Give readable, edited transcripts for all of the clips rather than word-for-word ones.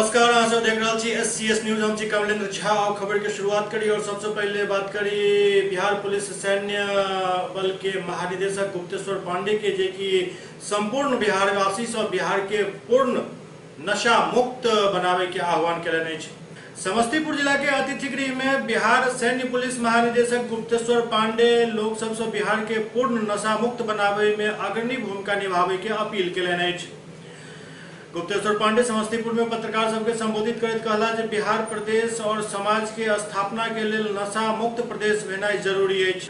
नमस्कार, अहाँ सब देख रहा छी SCS न्यूज। हम छी कमलेंद्र झा और खबर के शुरुआत करी और सबसे पहले बात करी बिहार पुलिस सैन्य बल के महानिदेशक गुप्तेश्वर पांडे के, जे कि संपूर्ण बिहारवासी से बिहार के पूर्ण नशा मुक्त बनावे के आह्वान कयलनि अछि। समस्तीपुर जिला के अतिथि गृह में बिहार सैन्य पुलिस महानिदेशक गुप्तेश्वर पांडे लोक सब से बिहार के पूर्ण नशा मुक्त बनावे में अग्रणी भूमिका निभावे के अपील कयलनि अछि। गुप्तेश्वर पांडे समस्तीपुर में पत्रकार सबके संबोधित करैत कहला जे बिहार प्रदेश और समाज के स्थापना के लेल नशा मुक्त प्रदेश भेनाइ जरूरी अछि।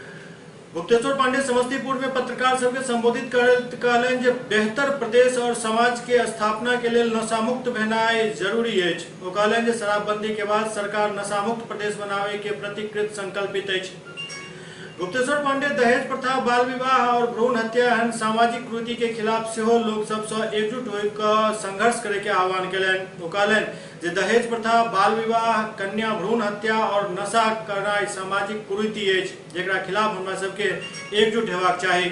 गुप्तेश्वर पांडे समस्तीपुर में पत्रकार सबके संबोधित करैत कहलनि जे बेहतर प्रदेश और समाज के स्थापना के लेल नशा मुक्त भेनाइ जरूरी अछि। ओ कहलनि जे शराबबंदी के बाद सरकार नशा मुक्त प्रदेश बनावे के प्रति कृत संकल्पित अछि। गुप्तेश्वर पांडे दहेज प्रथा, बाल विवाह और भ्रूण हत्या एहन सामाजिक कुरीति के खिलाफ सेहो लोक सब से एकजुट होकर संघर्ष करे के आह्वान कयलनि। ओ कहलनि जे दहेज प्रथा, बाल विवाह, कन्या भ्रूण हत्या और नशा करनाइ सामाजिक कुरीति अछि, जेकरा खिलाफ हमरा सबके एकजुट हेबाक चाही।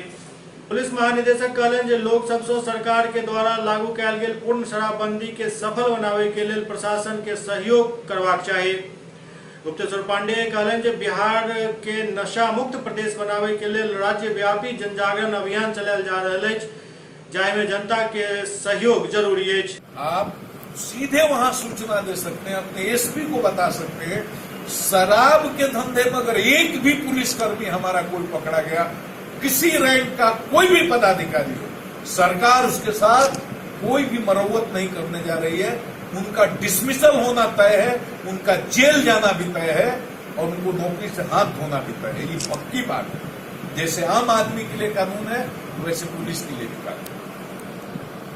पुलिस महानिदेशक कहलनि जे लोक सब से सरकार के द्वारा लागू कयल गेल पूर्ण शराबबंदी के सफल बनावे के लेल प्रशासन के सहयोग करबाक चाही। गुप्तेश्वर पांडे कहलनि जे बिहार के नशा मुक्त प्रदेश बनावे के लिए राज्यव्यापी जनजागरण अभियान चलायल जा रहा है, जाहि में जनता के सहयोग जरूरी है। आप सीधे वहां सूचना दे सकते हैं, अपने एसपी को बता सकते हैं, शराब के धंधे में अगर एक भी पुलिसकर्मी हमारा कोई पकड़ा गया, किसी रैंक का कोई भी पदाधिकारी हो, सरकार उसके साथ कोई भी मरम्मत नहीं करने जा रही है। उनका डिसमिसल होना तय है, उनका जेल जाना भी तय है और उनको नौकरी से हाथ धोना भी तय है। ये पक्की बात है। जैसे आम आदमी के लिए कानून है, वैसे पुलिस के लिए भी कानून है।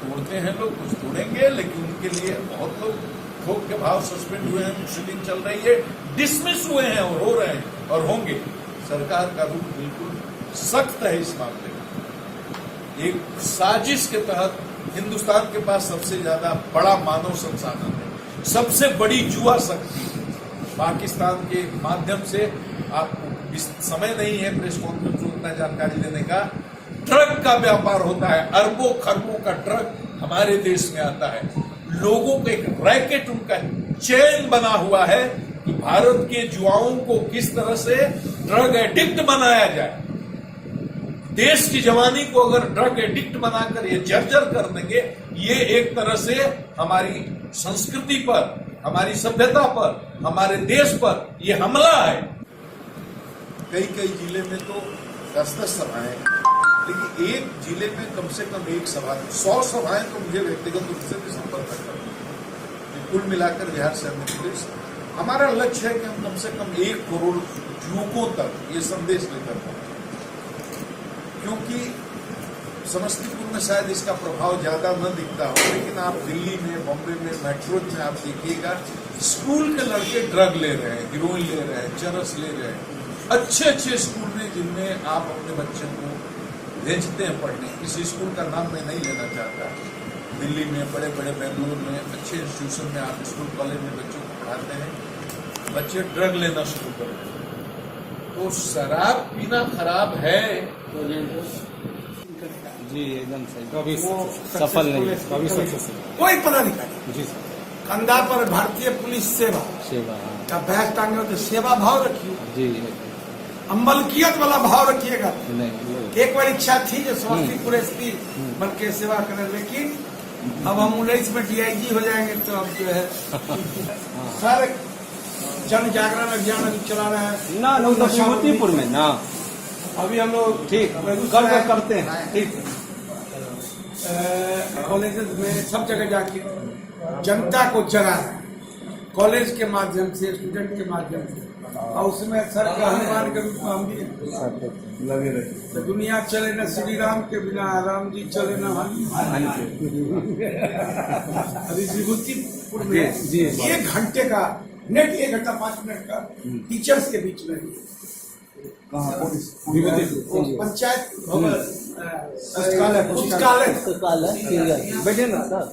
तोड़ते हैं लोग, कुछ तोड़ेंगे, लेकिन उनके लिए बहुत लोग थोक के भाव सस्पेंड हुए हैं, मुश्किल चल रही है, डिसमिस हुए हैं और हो रहे हैं और होंगे। सरकार का रूख बिल्कुल सख्त है इस मामले में। एक साजिश के तहत हिंदुस्तान के पास सबसे ज्यादा बड़ा मानव संसाधन है, सबसे बड़ी जुआ शक्ति है। पाकिस्तान के माध्यम से आपको समय नहीं है प्रेस कॉन्फ्रेंस में उतना जानकारी देने का। ड्रग का व्यापार होता है, अरबों खरबों का ड्रग हमारे देश में आता है। लोगों का एक रैकेट, उनका चेन बना हुआ है कि भारत के युवाओं को किस तरह से ड्रग एडिक्ट बनाया जाए। देश की जवानी को अगर ड्रग एडिक्ट बनाकर ये जर्जर कर देंगे, ये एक तरह से हमारी संस्कृति पर, हमारी सभ्यता पर, हमारे देश पर ये हमला है। कई कई जिले में तो 10-10 सभाएं, लेकिन एक जिले में कम से कम एक सभा, 100 सभाएं तो मुझे व्यक्तिगत रूप से भी संपर्क करना। कुल मिलाकर बिहार सैन्य पुलिस, हमारा लक्ष्य है कि हम कम से कम 1 करोड़ युवकों तक ये संदेश लेकर पहुंचे। क्योंकि समस्तीपुर में शायद इसका प्रभाव ज्यादा न दिखता हो, लेकिन आप दिल्ली में, बॉम्बे में, मेट्रो में आप देखिएगा, स्कूल के लड़के ड्रग ले रहे हैं, हीरोइन ले रहे हैं, चरस ले रहे हैं। अच्छे अच्छे स्कूल में जिनमें आप अपने बच्चे को भेजते हैं पढ़ने, किसी स्कूल का नाम मैं नहीं लेना चाहता, दिल्ली में, बड़े बड़े बेंगलोर में, अच्छे इंस्टीट्यूशन में आप स्कूल कॉलेज में बच्चों को पढ़ाते हैं, बच्चे ड्रग लेना शुरू कर देते हैं। तो शराब पीना खराब है जी, एकदम सही। कभी सफल नहीं, कभी सक्सेस नहीं। कोई पदाधिकारी जी सर, कंधा पर भारतीय पुलिस सेवा का बैग टांगे तो सेवा भाव रखिए जी, मलकियत वाला भाव रखिएगा। नहीं एक बार इच्छा थी जो समस्तीपुर एसपी बन के सेवा करें, लेकिन अब हम 19 में DIG हो जाएंगे तो अब जो है सर जन जागरण अभियान अभी चला रहे हैं ना, समस्तीपुर में ना, अभी हम लोग ठीक कर करते हैं, ठीक। कॉलेजेस में सब जगह जाके जनता को जगा रहे हैं, कॉलेज के माध्यम से, स्टूडेंट के माध्यम से, और उसमें सर के हनुमान के रूप में हम भी लगे रहे। तो दुनिया चले न श्री राम के बिना, राम जी चले न हनुमान। अभी विभूतिपुर में 1 घंटे का नेट, 1 घंटा 5 मिनट का टीचर्स के बीच में पंचायत पुस्तकालय बैठे ना सर।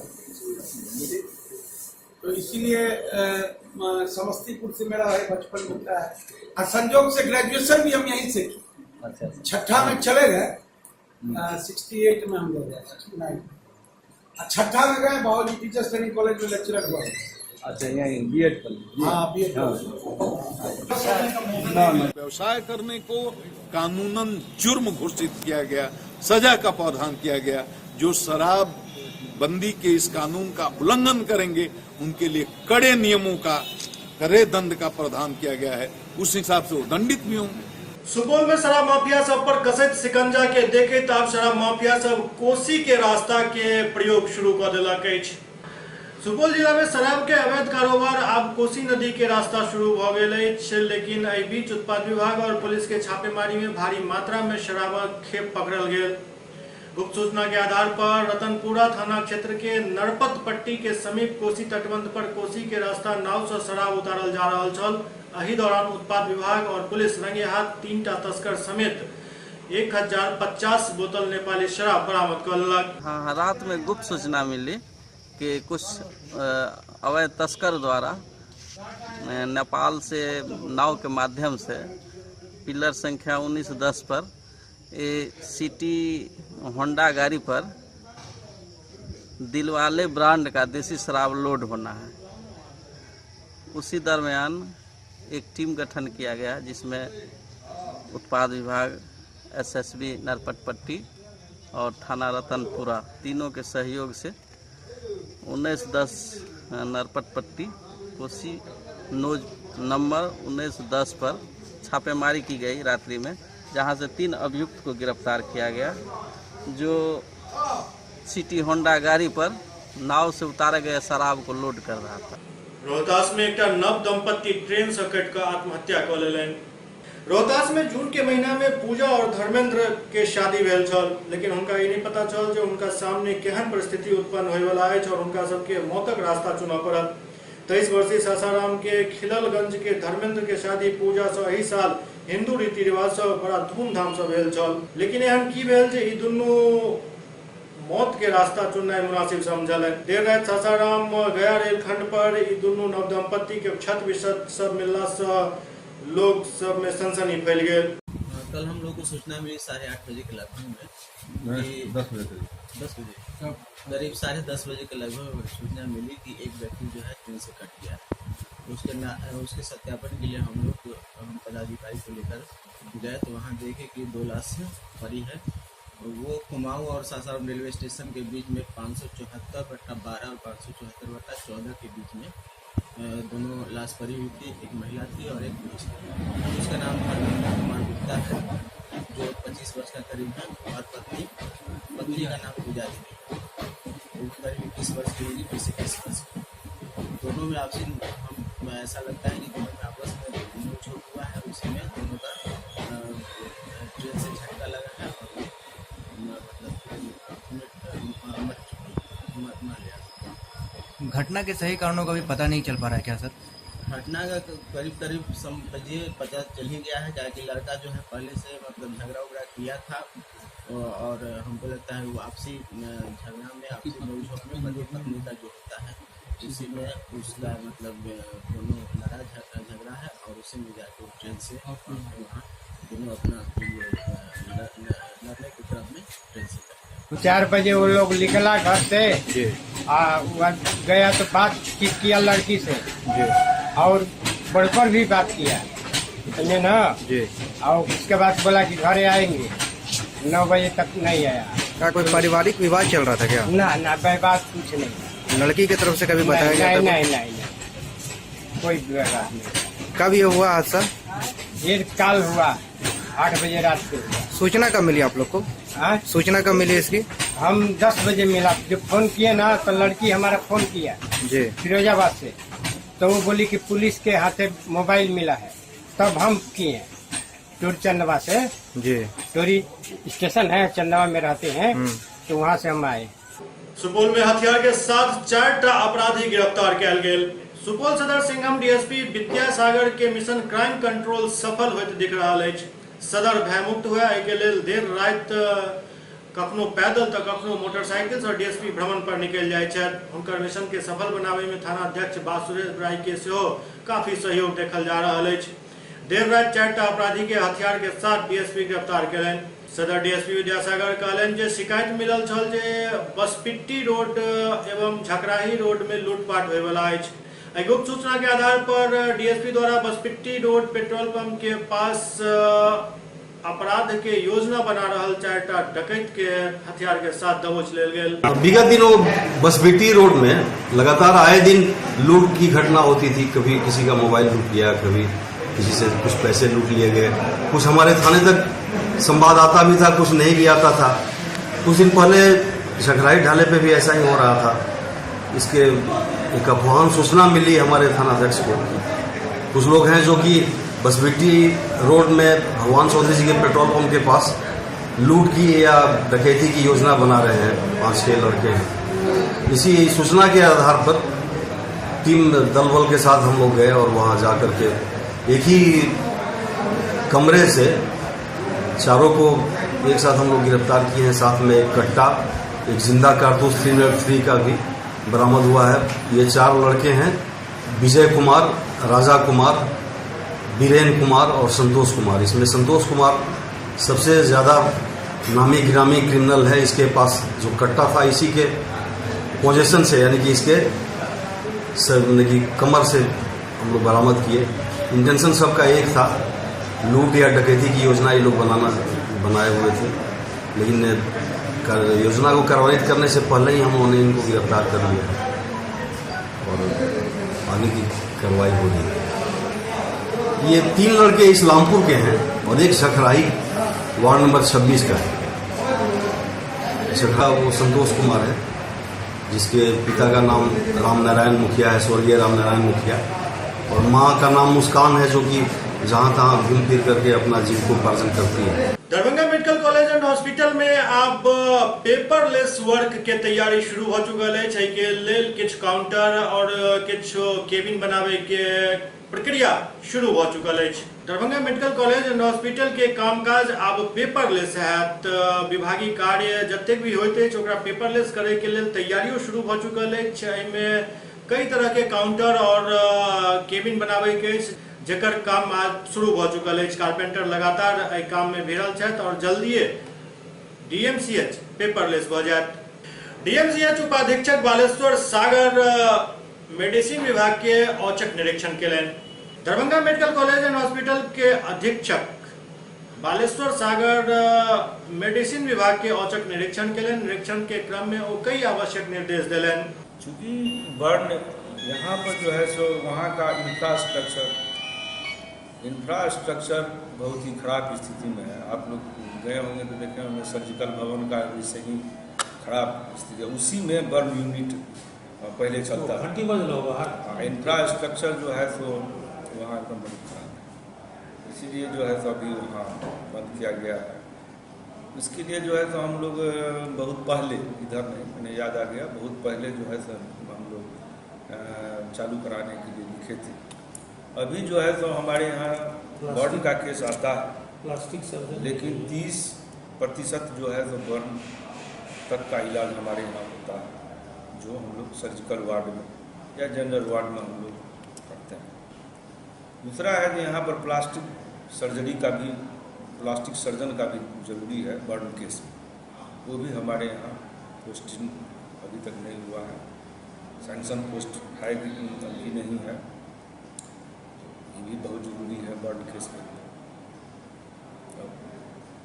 तो इसीलिए समस्तीपुर से मेरा बचपन होता है, और संजोग से ग्रेजुएशन भी हम यहीं से की। अच्छा, छठा में चले गए, 68 में हम लोग गए, 69 छठा में गए, बाबूजी टीचर्स ट्रेनिंग कॉलेज में लेक्चरर हुआ। अच्छा यहाँ बीएड कर हाँ अभी व्यवसाय करने को कानूनन जुर्म घोषित किया गया, सजा का प्रावधान किया गया। जो शराब बंदी के इस कानून का उल्लंघन करेंगे उनके लिए कड़े नियमों का, कड़े दंड का प्रावधान किया गया है, उस हिसाब से वो दंडित भी होंगे। सुपौल में शराब माफिया सब पर कसैत शिकंजा के देखैत आब शराब माफिया सब कोसी के रास्ता के प्रयोग शुरू कर देलक अछि। सुपौल जिला में शराब के अवैध कारोबार आब कोसी नदी के रास्ता शुरू भ गेल अछि, लेकिन एहि बीच उत्पाद विभाग और पुलिस के छापेमारी में भारी मात्रा में शराबक खेप पकड़ल गेल। गुप्त सूचना के आधार पर रतनपुरा थाना क्षेत्र के नरपत पट्टी के समीप कोसी तटबंध पर कोसी के रास्ता नाव से शराब उतारल जा रहल छल। एहि दौरान उत्पाद विभाग और पुलिस रंगे हाथ 3टा तस्कर समेत 1050 बोतल नेपाली शराब बरामद कर लेलक। हाँ, रात में गुप्त सूचना मिली कि कुछ अवैध तस्कर द्वारा नेपाल से नाव के माध्यम से पिलर संख्या 1910 पर सिटी होंडा गाड़ी पर दिलवाले ब्रांड का देसी शराब लोड होना है। उसी दरमियान एक टीम गठन किया गया जिसमें उत्पाद विभाग, एसएसबी नरपतपट्टी और थाना रतनपुरा तीनों के सहयोग से 1910 नरपतपट्टी कोसी नोज नंबर 1910 पर छापेमारी की गई रात्रि में, जहां से 3 अभियुक्त को गिरफ्तार किया गया जो सिटी होंडा गाड़ी पर नाव से उतारे गए शराब को लोड कर रहा था। रोहतास में एक नव दंपति ट्रेन से कट कर आत्महत्या कर लेलनि। रोहतास में जून के महीना में पूजा और धर्मेंद्र के शादी भेल छल, लेकिन उनका ये नहीं पता चल जो उनका सामने केहन परिस्थिति उत्पन्न होय वाला है और उनका सबके मौतक रास्ता चुनऽ पड़ल। 23 वर्षीय सासाराम के खिललगंज के धर्मेंद्र के शादी पूजा से एहि साल हिंदू रीति रिवाज से बड़ा धूमधाम से भेल छल, लेकिन एहन की भेल जे ई दुनू मौत के रास्ता चुनना मुनासिब समझल है। देर रात सासाराम गया रेलखंड पर ई दुनू नव दंपति के क्षत विक्षत सब मिलला से लोग सब में सनसनी फैल गए। कल हम लोग को सूचना मिली 8:30 बजे के लगभग में, 10 बजे करीब 10:30 बजे के लगभग सूचना मिली कि एक व्यक्ति जो है ट्रेन से कट गया है। उसके सत्यापन के लिए हम पदाधिकारी को लेकर गए तो वहाँ देखे कि 2 लाश पड़ी है। वो कुमाऊं और सासाराम रेलवे स्टेशन के बीच में 574/12 और 574/14 के बीच में दोनों लाश पड़ी हुई थी। एक महिला थी और एक पुरुष था। उसका नाम कुमार गुप्ता है जो 25 वर्ष का करीब है, और पत्नी का नाम पूजा थी, वो करीब 21 वर्ष की होगी, 21 वर्ष की। दोनों में आपसी हम ऐसा लगता है कि दोनों में आपस में नोक-झोंक हुआ है। उसी में दोनों का ट्रेन से झटका लगा है और घटना के सही कारणों का भी पता नहीं चल पा रहा है क्या सर? घटना का करीब समझिए पता चल ही गया है, कि लड़का जो है पहले से मतलब झगड़ा उगड़ा किया था और हमको लगता है वो आपसी झगड़ा में, आपसी नोक-झोंक में पति पत्नी का जो होता है उसी में उसका मतलब दोनों लड़ा झगड़ा है और उसी में जाकर ट्रेन से वहाँ दोनों अपना लड़ने की तरफ में ट्रेन से 4 बजे वो लोग निकला घर से, गया तो बात किया लड़की से और बढ़कर भी बात किया समझे ना जी। और उसके बाद बोला कि घरे आएंगे, 9 बजे तक नहीं आया। क्या कोई पारिवारिक विवाद चल रहा था क्या? ना विवाद कुछ नहीं। लड़की की तरफ से कभी बताया गया? नहीं कोई विवाद नहीं। कब ये हुआ हादसा? ये काल हुआ 8 बजे रात को। सूचना कब मिली आप लोग को? सूचना कब मिली इसकी? हम 10 बजे मिला, जब फोन किए ना तो लड़की हमारा फोन किया जी फिरोजाबाद से, तो वो बोली कि पुलिस के हाथे मोबाइल मिला है, तब हम किए टूर चंदवा से जी, टोरी स्टेशन है चंदवा में रहते हैं, तो वहाँ से हम आए। सुपौल में हथियार के साथ 4टा अपराधी गिरफ्तार किया गेल। सुपौल सदर सिंघम डीएसपी विद्यासागर के मिशन क्राइम कंट्रोल सफल होते दिख रहा है। सदर भयमुक्त हुआ के लेल देर रात कखनो पैदल तो कखनो मोटरसाइकिल से डीएसपी भ्रमण पर निकल जाए छथि। हुनकर मिशन के सफल बनावे में थाना अध्यक्ष बासुरेश बराई के सेहो काफी सहयोग देखल जा रहा है। देर रात 4टा अपराधी के हथियार के साथ डीएसपी गिरफ्तार कयलनि। सदर डीएसपी विद्यासागर कहलनि जे शिकायत मिलल छल जे बसपिट्टी रोड एवं झकराही रोड में लूटपाट होय वाला अछि। गुप्त सूचना के आधार पर डीएसपी द्वारा बसपिट्टी रोड पेट्रोल पंप के पास अपराध के योजना बना रहा 4टा डकैत के हथियार के साथ दबोच लेल गेल। विगत दिनों बसबिट्टी रोड में लगातार आए दिन लूट की घटना होती थी। कभी किसी का मोबाइल लूट लिया, कभी किसी से कुछ पैसे लूट लिए गए। कुछ हमारे थाने तक संवाद आता भी था, कुछ नहीं भी आता था। कुछ दिन पहले झखराई ढाले पे भी ऐसा ही हो रहा था। इसके एक अफवाह सूचना मिली हमारे थानाध्यक्ष को। कुछ लोग हैं जो कि बसबिट्टी रोड में भगवान चौधरी जी के पेट्रोल पंप के पास लूट की या डकैती की योजना बना रहे हैं। 5-6 लड़के हैं। इसी सूचना के आधार पर टीम दल बल के साथ हम लोग गए और वहां जाकर के एक ही कमरे से चारों को एक साथ हम लोग गिरफ्तार किए हैं। साथ में एक कट्टा, एक जिंदा कारतूस 303 का भी बरामद हुआ है। ये 4 लड़के हैं, विजय कुमार, राजा कुमार, बीरेन कुमार और संतोष कुमार। इसमें संतोष कुमार सबसे ज़्यादा नामी गिरामी क्रिमिनल है। इसके पास जो कट्टा था इसी के पोजीशन से, यानी कि इसके कमर से हम लोग बरामद किए। इंटेंशन सबका एक था, लूट या डकैती की योजना ये लोग बनाए हुए थे। लेकिन योजना को कार्यान्वित करने से पहले ही हम लोगों ने इनको गिरफ्तार कर लिया और आगे की कार्रवाई हो रही है। ये 3 लड़के इस्लामपुर के हैं और एक झखराई वार्ड नंबर 26 का है। झखरा वो संतोष कुमार है, जिसके पिता का नाम रामनारायण मुखिया है, स्वर्गीय रामनारायण मुखिया, और माँ का नाम मुस्कान है, जो कि जहाँ तहाँ घूम फिर करके अपना जीविकोपार्जन करती है। Darbhanga medical college and hospital में अब पेपरलेस वर्क के तैयारी शुरू हो चुकल है। के लेल किछ काउंटर और किछ केबिन बनावे के प्रक्रिया शुरू हो चुकल है। Darbhanga medical college and hospital के कामकाज अब पेपरलेस है। विभागीय कार्य जतेक भी होते ओकरा पेपरलेस करे के लेल तैयारियों शुरू हो चुकल है। कई तरह के काउंटर और केबिन बनावे के जकर काम आज शुरू हो चुकल है। कारपेंटर लगातार एहि काम में भिड़ल छथि और जल्दिए डीएमसीएच पेपरलेस हो जायत। डीएमसीएच उपाधीक्षक बालेश्वर सागर मेडिसिन विभाग के औचक निरीक्षण केलनि। Darbhanga medical college and hospital के अधीक्षक बालेश्वर सागर मेडिसिन विभाग के औचक निरीक्षण केलनि। निरीक्षण के क्रम में वो कई आवश्यक निर्देश दिलनि। चूंकि बर्न यहाँ पर जो है सो वहाँ का इंफ्रास्ट्रक्चर बहुत ही खराब स्थिति में है। आप लोग गए होंगे तो देखे होंगे सर्जिकल भवन का भी सही खराब स्थिति है। उसी में बर्न यूनिट पहले चलता है। इंफ्रास्ट्रक्चर जो है सो वहाँ एकदम बहुत खराब है, इसीलिए जो है सो अभी वहाँ बंद किया गया है। इसके लिए जो है सो हम लोग बहुत पहले, इधर नहीं, मैंने याद आ गया, बहुत पहले जो है सो हम लोग चालू कराने के लिए लिखे थे। अभी जो है तो हमारे यहाँ बर्न का केस आता है, प्लास्टिक सर्जरी, लेकिन 30% जो है तो बर्न तक का इलाज हमारे यहाँ होता है, जो हम लोग सर्जिकल वार्ड में या जनरल वार्ड में हम लोग करते हैं। दूसरा है कि यहाँ पर प्लास्टिक सर्जरी का भी, प्लास्टिक सर्जन का भी जरूरी है बर्न केस में। वो भी हमारे यहाँ पोस्टिंग अभी तक नहीं हुआ है, सैंक्शन पोस्ट है अभी नहीं है। ये भी बहुत जरूरी है बर्न केस में।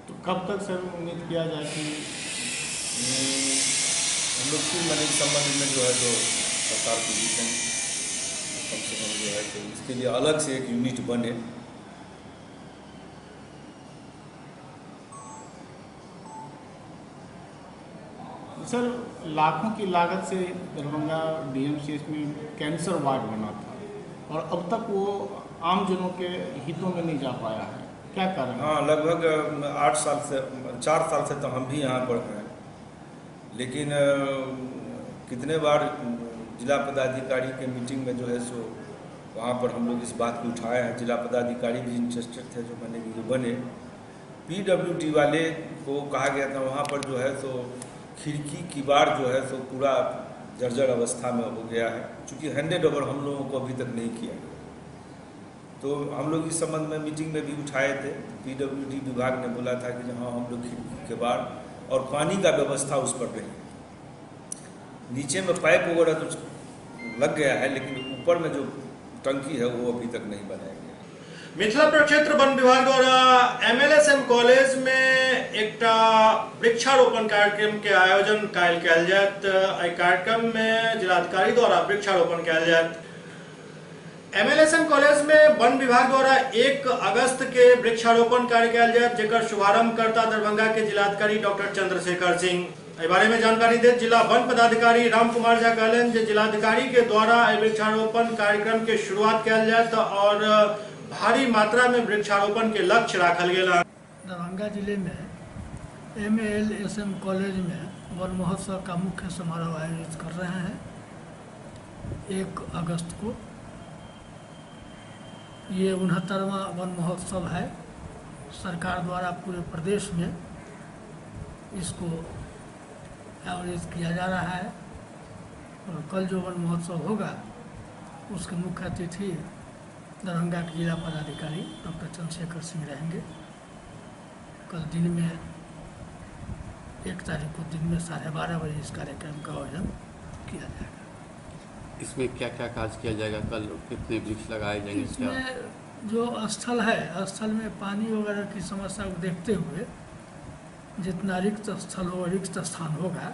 तो कब तक सर उम्मीद किया जाए कि हम लोग फिर मैंने इस संबंध में जो है तो सरकार को लिखें, कम से कम जो है तो इसके लिए अलग से एक यूनिट बने। सर, लाखों की लागत से दरभंगा डीएमसीएच में कैंसर वार्ड बना था और अब तक वो आम जनों के हितों में नहीं जा पाया है, क्या कारण? हाँ, लगभग 4 साल से तो हम भी यहाँ पर हैं, लेकिन कितने बार जिला पदाधिकारी के मीटिंग में जो है सो वहाँ पर हम लोग इस बात को उठाए हैं। जिला पदाधिकारी भी इंटरेस्टेड थे, जो मैंने भी बने। पीडब्ल्यूडी वाले को कहा गया था वहाँ पर जो है सो खिड़की किवाड़ जो है सो पूरा जर्जर अवस्था में हो गया है, चूँकि हैंडेड ओवर हम लोगों को अभी तक नहीं किया गया। तो हम लोग इस संबंध में मीटिंग में भी उठाए थे। पीडब्ल्यूडी विभाग ने बोला था कि हाँ, हम लोग खिड़की किवाड़ और पानी का व्यवस्था उस पर रही। नीचे में पाइप वगैरह तो लग गया है, लेकिन ऊपर में जो टंकी है वो अभी तक नहीं बनाया गया। मिथिला प्रक्षेत्र वन विभाग द्वारा MLSM कॉलेज में एक वृक्षारोपण कार्यक्रम के आयोजन कयल जायत। कार्यक्रम में जिलाधिकारी द्वारा वृक्षारोपण कयल जायत। MLSM कॉलेज में वन विभाग द्वारा 1 अगस्त के वृक्षारोपण कार्य कयल जायत, जेकर शुभारंभ करता दरभंगा के जिलाधिकारी डॉक्टर चंद्रशेखर सिंह। इस बारे में जानकारी देते जिला वन पदाधिकारी राम कुमार झा कहलन जे जिलाधिकारी के द्वारा वृक्षारोपण कार्यक्रम के शुरुआत कयल जायत और भारी मात्रा में वृक्षारोपण के लक्ष्य रखल गेल। दरभंगा जिले में MLSM कॉलेज में वन महोत्सव का मुख्य समारोह आयोजित कर रहे हैं 1 अगस्त को। ये 69वां वन महोत्सव है। सरकार द्वारा पूरे प्रदेश में इसको आयोजित किया जा रहा है और कल जो वन महोत्सव होगा उसके मुख्य अतिथि दरभंगा के जिला पदाधिकारी डॉक्टर चंद्रशेखर सिंह रहेंगे। कल दिन में 1 तारीख को दिन में 12:30 बजे इस कार्यक्रम का आयोजन किया जाएगा। इसमें क्या क्या कार्य किया जाएगा? कल कितने वृक्ष लगाए जाएंगे? इसमें जो स्थल है, स्थल में पानी वगैरह की समस्या को देखते हुए जितना रिक्त स्थल हो, रिक्त स्थान होगा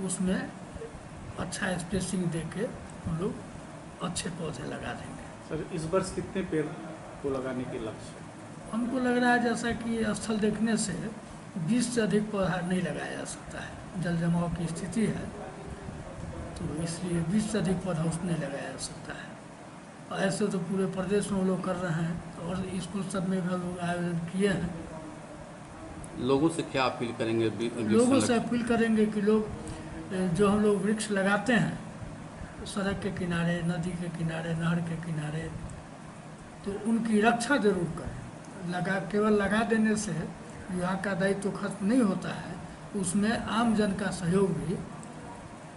उसमें अच्छा स्पेसिंग देके हम लोग अच्छे पौधे लगा देंगे। सर, इस वर्ष कितने पेड़ को लगाने के लक्ष्य? हमको लग रहा है जैसा कि स्थल देखने से 20 से अधिक पौधा नहीं लगाया जा सकता है। जल जमाव की स्थिति है तो इसलिए 20 से अधिक पौधा उसमें लगाया जा सकता है। और ऐसे तो पूरे प्रदेश में लोग कर रहे हैं और स्कूल सब में भी हम लोग आयोजन किए हैं। लोगों से क्या अपील करेंगे? लोगों से अपील करेंगे कि लोग जो हम लोग वृक्ष लगाते हैं सड़क के किनारे, नदी के किनारे, नहर के किनारे, तो उनकी रक्षा जरूर करें। केवल लगा देने से विभाग का दायित्व तो खत्म नहीं होता है, उसमें आम जन का सहयोग भी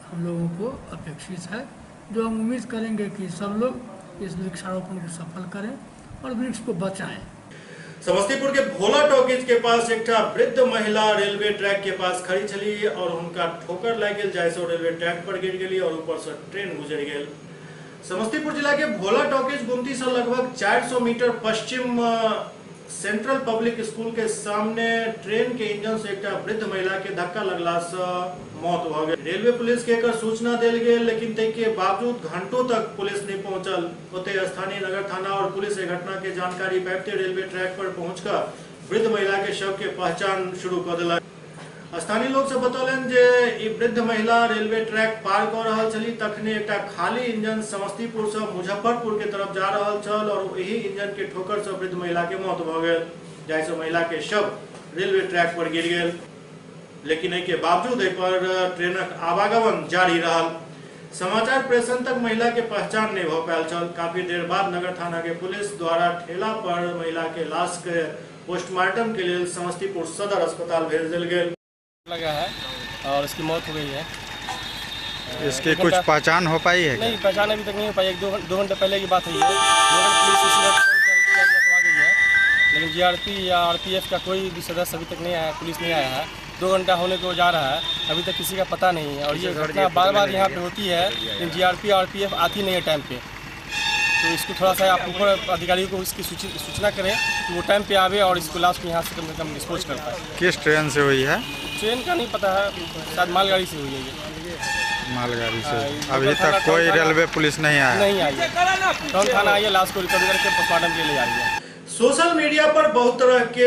हम लोगों को अपेक्षित है। जो हम उम्मीद करेंगे कि सब लोग इस वृक्षारोपण को सफल करें और वृक्ष को बचाएं। समस्तीपुर के भोला टॉकीज के पास एक वृद्ध महिला रेलवे ट्रैक के पास खड़ी छली और उनका ठोकर लग गई, जैसे रेलवे ट्रैक पर गिर गई और ऊपर से ट्रेन गुजर गई। समस्तीपुर जिला के भोला टॉकीज गुमती से लगभग 400 मीटर पश्चिम सेंट्रल पब्लिक स्कूल के सामने ट्रेन के इंजन से एक वृद्ध महिला के धक्का लगला से मौत हो गई। रेलवे पुलिस के एकर सूचना देल गई, लेकिन तय के बावजूद घंटों तक पुलिस नहीं पहुंचल। होते स्थानीय नगर थाना और पुलिस घटना के जानकारी पाते रेलवे ट्रैक पर पहुंचकर वृद्ध महिला के शव के पहचान शुरू कर दिलक। स्थानीय लोग से बतौलन जे ई वृद्ध महिला रेलवे ट्रैक पार कर रहा छली, तखने एक खाली इंजन समस्तीपुर से मुजफ्फरपुर के तरफ जा रहा छल और यही इंजन के ठोकर से वृद्ध महिला के मौत भ गई, जैसे महिला के शव रेलवे ट्रैक पर गिर गए। लेकिन के बावजूद पर ट्रेनक आवागमन जारी रहा। समाचार प्रेषण तक महिला के पहचान नहीं हो पायल छल। काफी देर बाद नगर थाना के पुलिस द्वारा ठेला पर महिला के लाश के पोस्टमार्टम के लिए समस्तीपुर सदर अस्पताल भेज दिल गए लगा है और इसकी मौत हो गई है। इसकी कुछ पहचान हो पाई है? नहीं, पहचान अभी तक नहीं हो पाई। 2 घंटे पहले की बात हुई है। 2 घंटे पुलिस इसी वक्त फोन किया गया तो आ गई है, लेकिन GRP या RPF का कोई भी सदस्य अभी तक नहीं आया, पुलिस नहीं आया है। 2 घंटा होने को जा रहा है, अभी तक किसी का पता नहीं है। और ये घटना बार बार यहाँ पे होती है, लेकिन GRP RPF आती नहीं है टाइम पे। तो इसको थोड़ा सा आप ऊपर अधिकारियों को इसकी सूचना करें कि वो टाइम पे आवे और इसको लाश को यहाँ से कम से कम डिस्पोज कर पाए। किस ट्रेन से हुई है? ट्रेन का नहीं पता है, शायद मालगाड़ी से हुई है ये। मालगाड़ी से। अभी तक कोई रेलवे पुलिस नहीं आया? नहीं आई है। टाउन थाना आई है, लाश को रिकवर करके पोस्टमार्टम के लिए जा रही है। सोशल मीडिया पर बहुत तरह के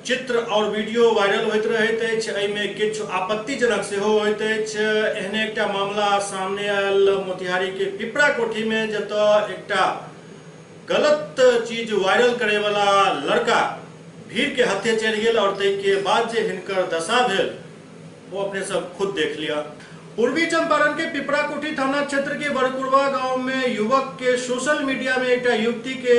चित्र और वीडियो वायरल होते रहते में किछु आपत्तिजनक से होते। एहने एक मामला सामने आयल मोतिहारी के पिपरा कोठी में, जत एक गलत चीज वायरल करे वाला लड़का भीड़ के हत्थे चढ़ गया और तय के बाद जे हिनकर दशा भेल वो अपने सब खुद देख लिया। पूर्वी चंपारण के पिपरा कोठी थाना क्षेत्र के बड़कुरवा गांव में युवक के सोशल मीडिया में एक युवती के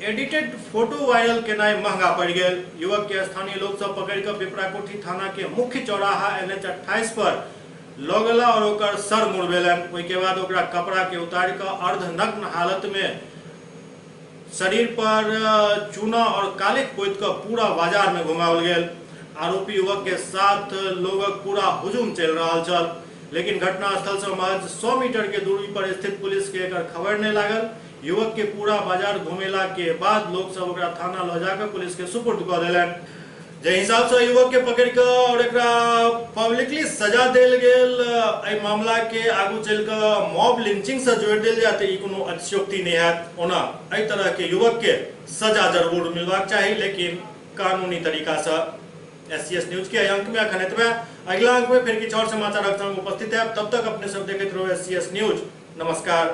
एडिटेड फोटो वायरल केनाई महंगा पड़ गए। युवक के स्थानीय लोग सब पकड़ कर पिपरा कोठी थाना के मुख्य चौराहा NH 28 पर लगला और ओकर सर मुड़बेलन। के बाद ओकरा कपड़ा के उतार कर अर्धनग्न हालत में शरीर पर चूना और कालिक पोत कर पूरा बाजार में घुमावल गया। आरोपी युवक के साथ लोगक पूरा हुजूम चल रहा छल। लेकिन घटनास्थल से महज 100 मीटर के दूरी पर स्थित पुलिस के एकर खबर नहीं लागल। युवक के पूरा बाजार घुमेला के बाद लोग सब ओकरा थाना ल जाकर पुलिस के सुपुर्द कर देलन। जे हिसाब से युवक के पकड़ के और एकरा पब्लिकली सजा देल गेल, एहि मामला के आगू चल के मॉब लिंचिंग से जोड़ देल जाते ई कोनो अतिशयोक्ति नहीं है। ओना एहि तरह के युवक के सजा जरूर मिलवाक चाहिए, लेकिन कानूनी तरीका से। SCS न्यूज के अंक में अखन एतबे। अगला अंक में फिर किछु और समाचार संग उपस्थित है। तब तक अपने सब देखते रहो SCS न्यूज। नमस्कार।